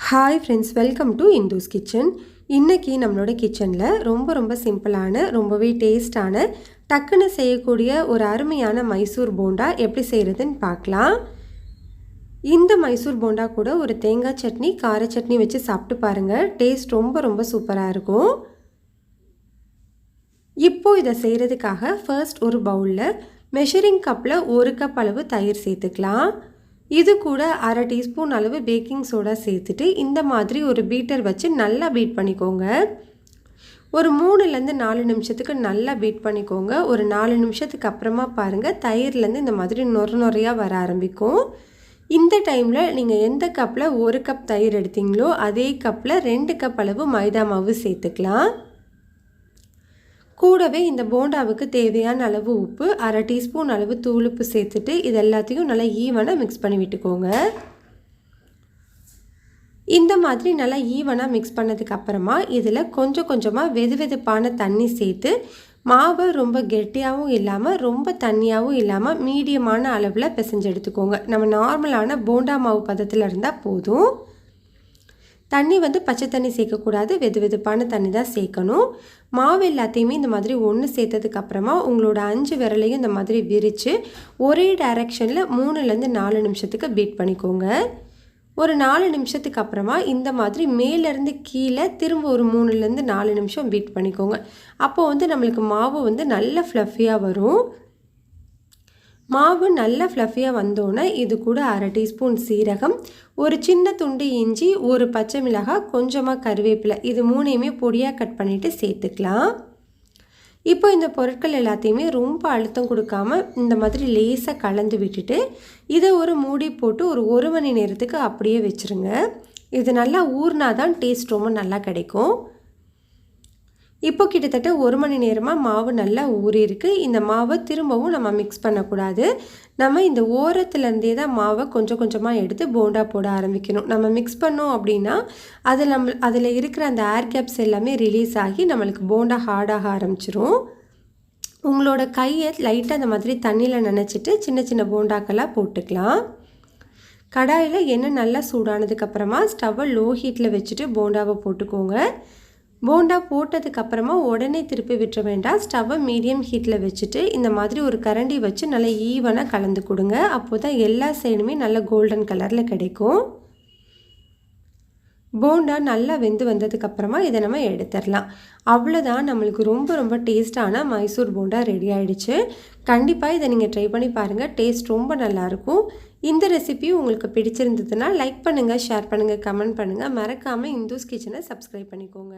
Hi friends, welcome to Indu's kitchen. இன்றைக்கி நம்மளோட கிச்சனில் ரொம்ப சிம்பிளான ரொம்பவே டேஸ்டான டக்குன்னு செய்யக்கூடிய ஒரு அருமையான மைசூர் போண்டா எப்படி செய்கிறதுன்னு பார்க்கலாம். இந்த மைசூர் போண்டா கூட ஒரு தேங்காய் சட்னி, கார சட்னி வச்சு சாப்பிட்டு பாருங்கள். டேஸ்ட் ரொம்ப சூப்பராக இருக்கும். இப்போது இதை செய்கிறதுக்காக ஃபர்ஸ்ட் ஒரு பவுலில் மெஷரிங் கப்பில் 1 கப் அளவு தயிர் சேர்த்துக்கலாம். இது கூட அரை டீஸ்பூன் அளவு பேக்கிங் சோடா சேர்த்துட்டு இந்த மாதிரி ஒரு பீட்டர் வச்சு நல்லா பீட் பண்ணிக்கோங்க. ஒரு 3லேருந்து 4 நிமிஷத்துக்கு நல்லா பீட் பண்ணிக்கோங்க. ஒரு 4 நிமிஷத்துக்கு அப்புறமா பாருங்கள், தயிர்லேருந்து இந்த மாதிரி நொறையாக வர ஆரம்பிக்கும். இந்த டைமில் நீங்கள் எந்த கப்பில் 1 கப் தயிர் எடுத்தீங்களோ அதே கப்பில் 2 கப் அளவு மைதா மாவு சேர்த்துக்கலாம். கூடவே இந்த போண்டாவுக்கு தேவையான அளவு உப்பு, அரை டீஸ்பூன் அளவு தூளுப்பு சேர்த்துட்டு இது எல்லாத்தையும் நல்லா ஈவனாக மிக்ஸ் பண்ணி விட்டுக்கோங்க. இந்த மாதிரி நல்லா ஈவனாக மிக்ஸ் பண்ணதுக்கு அப்புறமா இதில் கொஞ்சமாக வெதுவெதுப்பான தண்ணி சேர்த்து மாவை ரொம்ப கெட்டியாகவும் இல்லாமல் ரொம்ப தண்ணியாகவும் இல்லாமல் மீடியமான அளவில் பிசைஞ்சு எடுத்துக்கோங்க. நம்ம நார்மலான போண்டா மாவு பதத்தில் இருந்தால் போதும். தண்ணி பச்சை தண்ணி சேர்க்கக்கூடாது, வெதுவெதுப்பான தண்ணி தான் சேர்க்கணும். மாவு எல்லாத்தையுமே இந்த மாதிரி ஒன்று சேர்த்ததுக்கப்புறமா உங்களோட 5 விரலையும் இந்த மாதிரி விரித்து ஒரே டைரெக்ஷனில் 3லேருந்து 4 நிமிஷத்துக்கு பீட் பண்ணிக்கோங்க. ஒரு 4 நிமிஷத்துக்கு அப்புறமா இந்த மாதிரி மேலேருந்து கீழே திரும்ப ஒரு 3லேருந்து 4 நிமிஷம் பீட் பண்ணிக்கோங்க. அப்போது நம்மளுக்கு மாவு நல்ல ஃப்ளஃபியாக வரும். மாவு நல்லா ஃப்ளஃபியாக வந்தோன்னே இது கூட அரை டீஸ்பூன் சீரகம், ஒரு சின்ன துண்டு இஞ்சி, ஒரு பச்சை மிளகாய், கொஞ்சமாக கருவேப்பிலை, இது 3ஐயுமே பொடியாக கட் பண்ணிவிட்டு சேர்த்துக்கலாம். இப்போ இந்த பொருட்கள் எல்லாத்தையுமே ரொம்ப அழுத்தம் கொடுக்காமல் இந்த மாதிரி லேசாக கலந்து விட்டுட்டு இதை ஒரு மூடி போட்டு ஒரு 1 மணி நேரத்துக்கு அப்படியே வச்சுருங்க. இது நல்லா ஊறினா தான் டேஸ்ட் ரொம்ப நல்லா கிடைக்கும். இப்போ கிட்டத்தட்ட 1 மணி நேரமாக மாவு நல்லா ஊறியிருக்கு. இந்த மாவை திரும்பவும் நம்ம மிக்ஸ் பண்ணக்கூடாது. நம்ம இந்த ஓரத்துலேருந்தே தான் மாவை கொஞ்சமாக எடுத்து போண்டா போட ஆரம்பிக்கணும். நம்ம மிக்ஸ் பண்ணோம் அப்படின்னா அதில் இருக்கிற அந்த ஏர் கேப்ஸ் எல்லாமே ரிலீஸ் ஆகி நம்மளுக்கு போண்டா ஹார்டாக ஆரம்பிச்சிரும். உங்களோட கையை லைட்டாக அந்த மாதிரி தண்ணியில் நனைச்சிட்டு சின்ன போண்டாக்கெல்லாம் போட்டுக்கலாம். கடாயில் எண்ணெய் நல்லா சூடானதுக்கப்புறமா ஸ்டவ்வை லோ ஹீட்டில் வச்சுட்டு போண்டாவை போட்டுக்கோங்க. போண்டா போட்டதுக்கப்புறமா உடனே திருப்பி விட்டுற வேண்டாம். ஸ்டவ்வை மீடியம் ஹீட்டில் வச்சுட்டு இந்த மாதிரி ஒரு கரண்டி வச்சு நல்லா ஈவனாக கலந்து கொடுங்க. அப்போ தான் எல்லா சைடுமே நல்லா கோல்டன் கலரில் கிடைக்கும். போண்டா நல்லா வெந்து வந்ததுக்கப்புறமா இதை நம்ம எடுத்துடலாம். அவ்வளோதான், நம்மளுக்கு ரொம்ப டேஸ்டான மைசூர் போண்டா ரெடி ஆகிடுச்சு. கண்டிப்பாக இதை நீங்கள் ட்ரை பண்ணி பாருங்கள். டேஸ்ட் ரொம்ப நல்லாயிருக்கும். இந்த ரெசிபி உங்களுக்கு பிடிச்சிருந்ததுன்னா லைக் பண்ணுங்கள், ஷேர் பண்ணுங்கள், கமெண்ட் பண்ணுங்கள். மறக்காமல் இந்துஸ் கிச்சனை சப்ஸ்கிரைப் பண்ணிக்கோங்க.